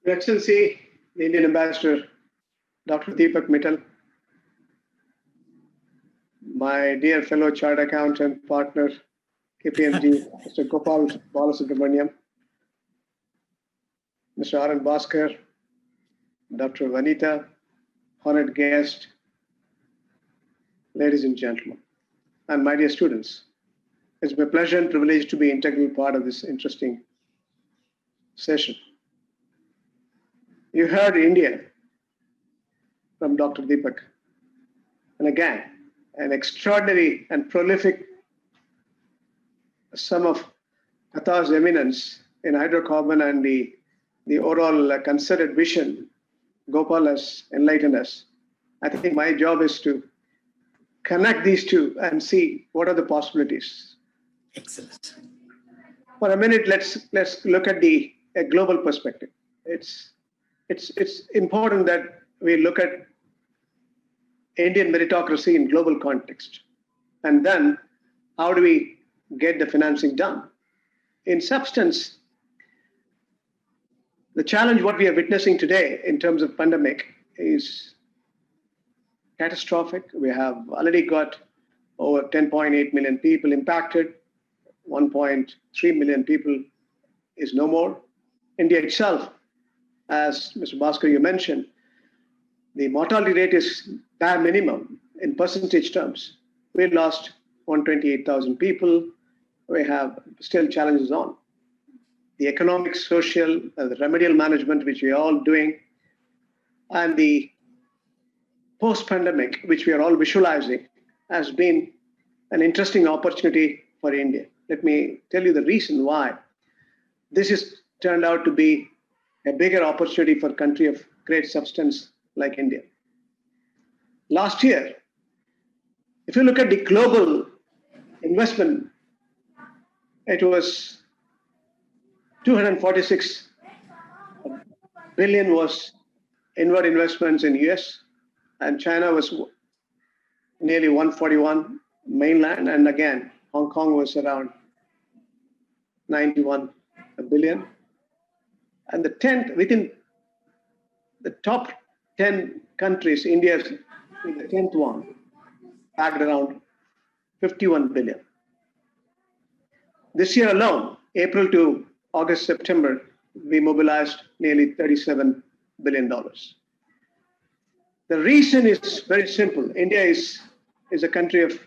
Excellency, the Indian Ambassador, Dr. Deepak Mittal, my dear fellow chartered accountant partner, KPMG, Mr. Gopal Balasubramaniam, Mr. Aran Bhaskar, Dr. Vanita, honored guest, ladies and gentlemen, and my dear students. It's my pleasure and privilege to be an integral part of this interesting session. You heard India from Dr. Deepak, and again, an extraordinary and prolific sum of Qatar's eminence in hydrocarbon and the overall concerted vision Gopal has enlightened us. I think my job is to connect these two and see what are the possibilities. Excellent. For a minute, let's look at a global perspective. It's important that we look at Indian meritocracy in global context. And then how do we get the financing done? In substance, the challenge what we are witnessing today in terms of pandemic is catastrophic. We have already got over 10.8 million people impacted. 1.3 million people is no more. India itself, as Mr. Bhaskar, you mentioned, the mortality rate is bare minimum in percentage terms. We lost 128,000 people. We have still challenges on. The economic, social, the remedial management, which we are all doing, and the post-pandemic, which we are all visualizing, has been an interesting opportunity for India. Let me tell you the reason why. This has turned out to be a bigger opportunity for a country of great substance like India. Last year, if you look at the global investment, it was 246 billion was inward investments in US, and China was nearly 141 mainland, and again, Hong Kong was around 91 billion. And within the top 10 countries, India is the 10th one, bagged around 51 billion. This year alone, April to August, September, we mobilized nearly $37 billion. The reason is very simple. India is a country of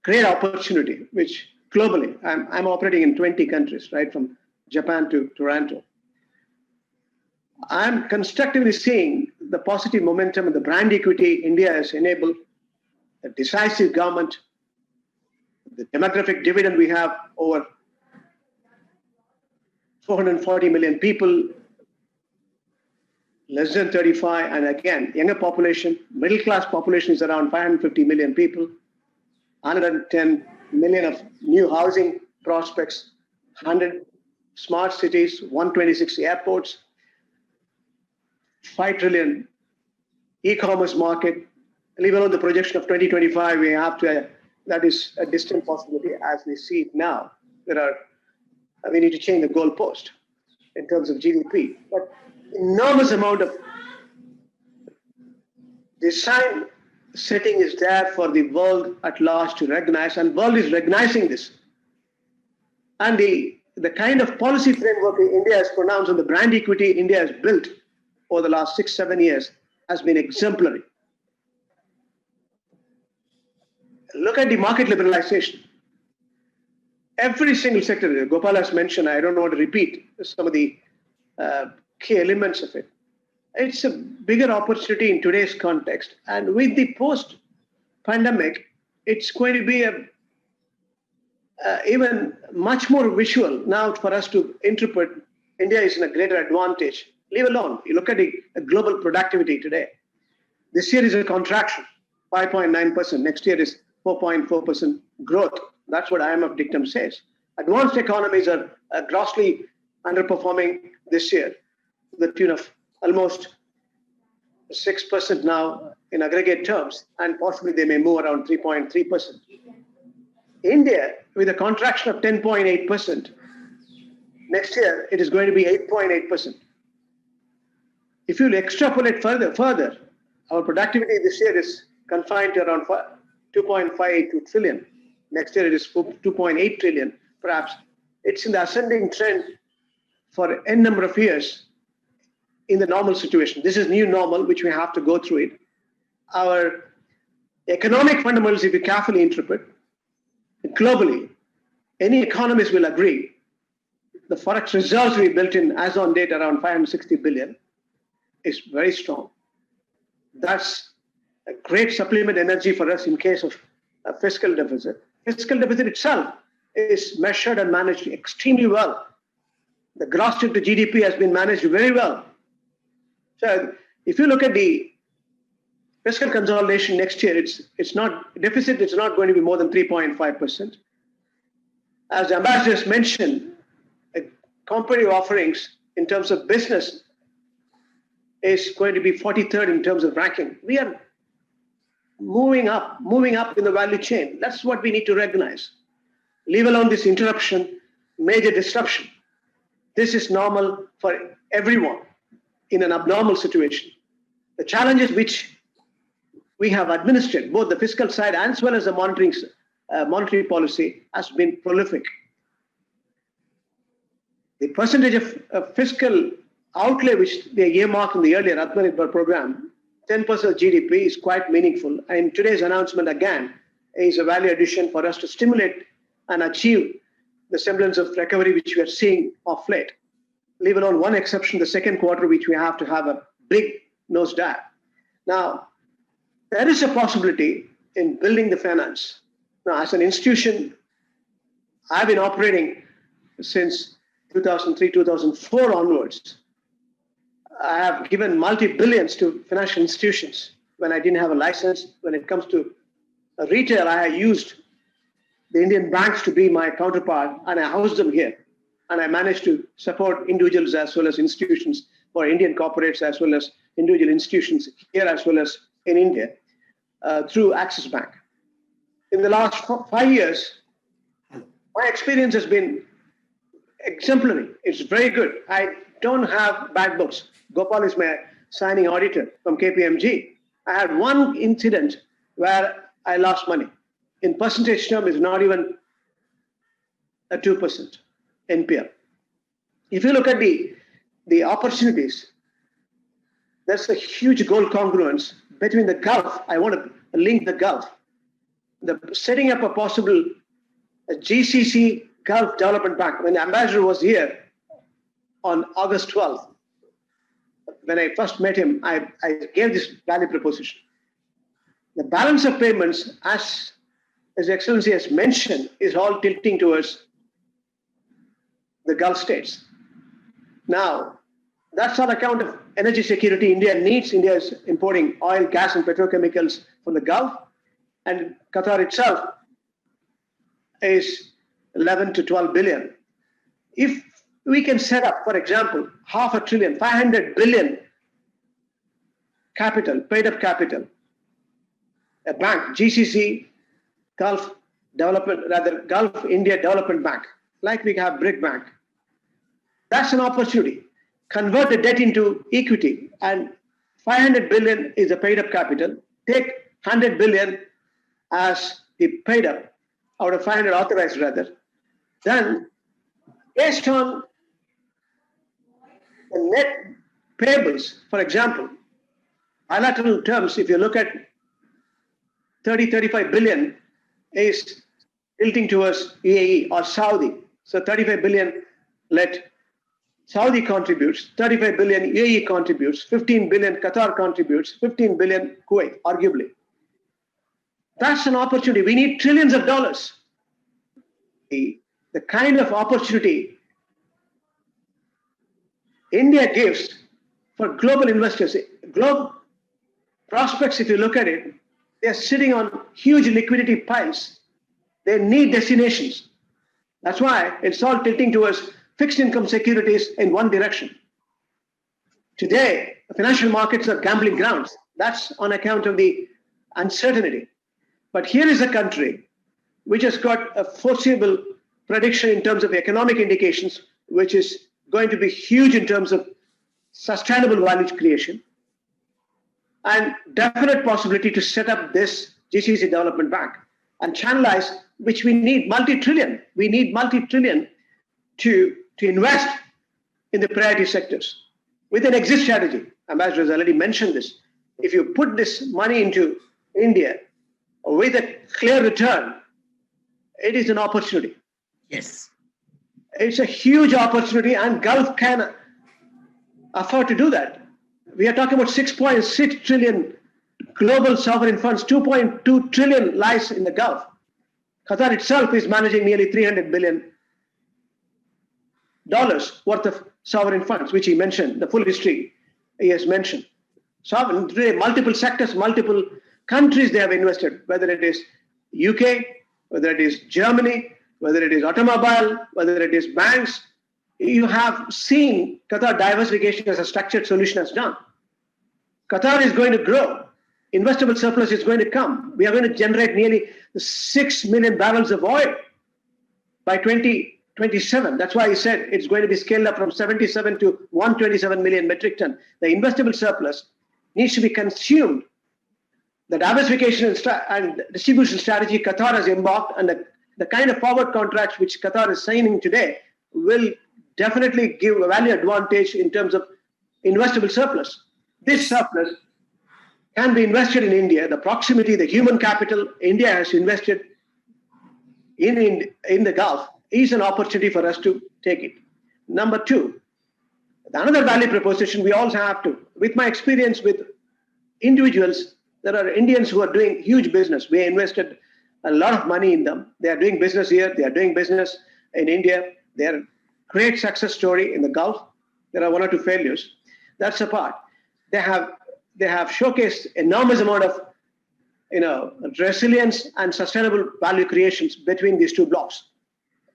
great opportunity, which globally, I'm operating in 20 countries, right, from Japan to Toronto. I'm constructively seeing the positive momentum and the brand equity India has enabled, the decisive government, the demographic dividend we have over 440 million people, less than 35, and again, younger population, middle class population is around 550 million people, 110 million of new housing prospects, 100 smart cities, 126 airports, 5 trillion e-commerce market. Leave alone the projection of 2025, that is a distant possibility as we see it now. We need to change the goalpost in terms of GDP, but enormous amount of design setting is there for the world at large to recognize, and world is recognizing this. And the kind of policy framework India has pronounced on the brand equity India has built over the last 6-7 years has been exemplary. Look at the market liberalization. Every single sector, Gopal has mentioned, I don't want to repeat some of the key elements of it. It's a bigger opportunity in today's context. And with the post-pandemic, it's going to be even much more visual now for us to interpret. India is in a greater advantage. Leave alone, you look at the global productivity today. This year is a contraction, 5.9%. Next year is 4.4% growth. That's what IMF dictum says. Advanced economies are grossly underperforming this year to the tune of almost 6% now in aggregate terms, and possibly they may move around 3.3%. India, with a contraction of 10.8%, next year it is going to be 8.8%. If you extrapolate further, our productivity this year is confined to around 2.52 trillion. Next year it is 2.8 trillion, perhaps. It's in the ascending trend for n number of years in the normal situation. This is new normal, which we have to go through it. Our economic fundamentals, if you carefully interpret, globally, any economist will agree, the forex reserves we built in as on date around 560 billion is very strong. That's a great supplement energy for us in case of a fiscal deficit. Fiscal deficit itself is measured and managed extremely well. The gross debt to GDP has been managed very well. So if you look at the fiscal consolidation next year, it's not deficit. It's not going to be more than 3.5%. As the ambassadors mentioned, competitive offerings in terms of business is going to be 43rd in terms of ranking. We are moving up in the value chain. That's what we need to recognize. Leave alone this interruption, major disruption. This is normal for everyone in an abnormal situation. The challenges which we have administered, both the fiscal side as well as the monetary policy, has been prolific. The percentage of fiscal outlay which they earmarked in the earlier Atmanirbhar program, 10% of GDP, is quite meaningful. And today's announcement again is a value addition for us to stimulate and achieve the semblance of recovery which we are seeing of late. Leave alone one exception, the second quarter, which we have to have a big nosedive. Now, there is a possibility in building the finance. Now, as an institution, I've been operating since 2003, 2004 onwards. I have given multi-billions to financial institutions when I didn't have a license. When it comes to retail, I used the Indian banks to be my counterpart, and I housed them here. And I managed to support individuals as well as institutions, or Indian corporates as well as individual institutions here as well as in India through Axis Bank. In the last 5 years, my experience has been exemplary. It's very good. I don't have bad books. Gopal is my signing auditor from KPMG. I had one incident where I lost money. In percentage term, it's not even a 2% NPL. If you look at the opportunities, there's a huge goal congruence between the Gulf. I want to link the Gulf. The setting up a possible GCC Gulf Development Bank. When the ambassador was here on August 12th, when I first met him, I gave this value proposition. The balance of payments, as His Excellency has mentioned, is all tilting towards the Gulf states. Now, that's on account of energy security India needs. India is importing oil, gas, and petrochemicals from the Gulf. And Qatar itself is 11 to 12 billion. If we can set up, for example, $500 billion, 500 billion capital, paid up capital, a bank, GCC, Gulf India Development Bank, like we have BRIC Bank. That's an opportunity. Convert the debt into equity, and 500 billion is a paid up capital. Take 100 billion as the paid up out of 500 authorized rather. Then, based on the net payables, for example, bilateral terms, if you look at 35 billion is tilting towards UAE or Saudi. So 35 billion let Saudi contributes, 35 billion UAE contributes, 15 billion Qatar contributes, 15 billion Kuwait, arguably. That's an opportunity. We need trillions of dollars. The kind of opportunity India gives for global investors, global prospects, if you look at it, they're sitting on huge liquidity piles. They need destinations. That's why it's all tilting towards fixed income securities in one direction. Today, the financial markets are gambling grounds. That's on account of the uncertainty. But here is a country which has got a foreseeable prediction in terms of economic indications, which is going to be huge in terms of sustainable value creation, and definite possibility to set up this GCC Development Bank and channelize, which we need multi-trillion. We need multi-trillion to invest in the priority sectors with an exit strategy. Ambassador has already mentioned this. If you put this money into India with a clear return, it is an opportunity. Yes. It's a huge opportunity, and Gulf can afford to do that. We are talking about 6.6 trillion global sovereign funds, 2.2 trillion lies in the Gulf. Qatar itself is managing nearly $300 billion worth of sovereign funds, which he mentioned, the full history he has mentioned. Sovereign, multiple sectors, multiple countries they have invested, whether it is UK, whether it is Germany, whether it is automobile, whether it is banks. You have seen Qatar diversification as a structured solution has done. Qatar is going to grow. Investable surplus is going to come. We are going to generate nearly 6 million barrels of oil by 2027. That's why he said it's going to be scaled up from 77 to 127 million metric ton. The investable surplus needs to be consumed. The diversification and distribution strategy Qatar has embarked, and the kind of forward contracts which Qatar is signing today will definitely give a value advantage in terms of investable surplus. This surplus can be invested in India. The proximity, the human capital India has invested in the Gulf is an opportunity for us to take it. Number two, another value proposition we also have to, with my experience with individuals, there are Indians who are doing huge business. We invested a lot of money in them. They are doing business here. They are doing business in India. They are a great success story in the Gulf. There are one or two failures. That's apart. They have showcased enormous amount of resilience and sustainable value creations between these two blocks.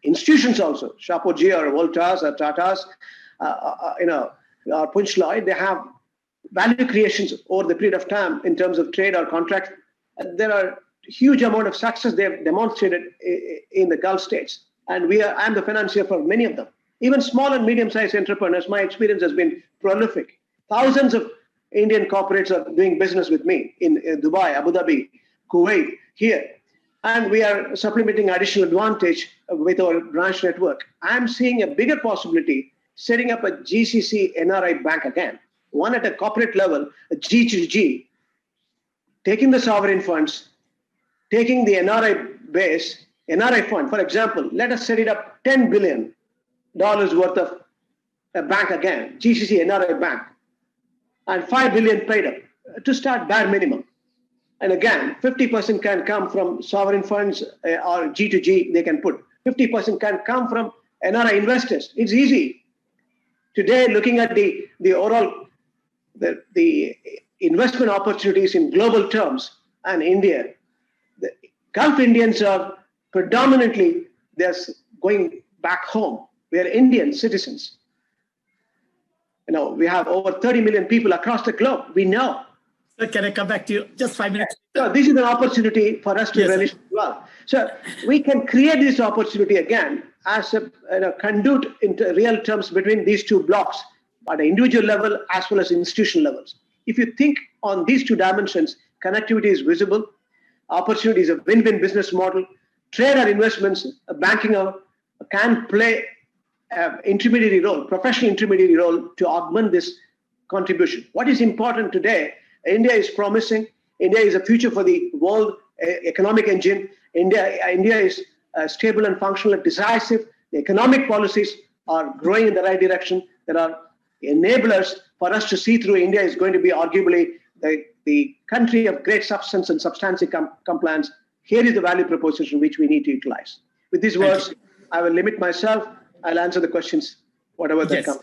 Institutions also, Shapoorji or Voltas or Tatas, or Punch Lloyd, they have value creations over the period of time in terms of trade or contract. There are huge amount of success they have demonstrated in the Gulf states, and I'm the financier for many of them. Even small and medium-sized entrepreneurs, my experience has been prolific. Thousands of Indian corporates are doing business with me in Dubai, Abu Dhabi, Kuwait, here. And we are supplementing additional advantage with our branch network. I'm seeing a bigger possibility setting up a GCC NRI bank again, one at a corporate level, a G2G, taking the sovereign funds, taking the NRI base, NRI fund, for example, let us set it up $10 billion worth of a bank again, GCC NRI bank, and $5 billion paid up to start bare minimum. And again, 50% can come from sovereign funds or G2G, they can put. 50% can come from NRI investors. It's easy. Today, looking at the overall, the investment opportunities in global terms and India, the Gulf Indians are predominantly, they're going back home. We are Indian citizens. We have over 30 million people across the globe. We know. So can I come back to you? Just 5 minutes. So this is an opportunity for us to relish as well. So we can create this opportunity again as a conduit in real terms between these two blocks at an individual level as well as institutional levels. If you think on these two dimensions, connectivity is visible, opportunity is a win-win business model, trade or investments, banking can play intermediary role, professional intermediary role to augment this contribution. What is important today, India is promising, India is a future for the world economic engine. India is stable and functional and decisive. The economic policies are growing in the right direction. There are enablers for us to see through. India is going to be arguably the country of great substance and substantive compliance. Here is the value proposition which we need to utilize. With these words, I will limit myself. I'll answer the questions, whatever that comes.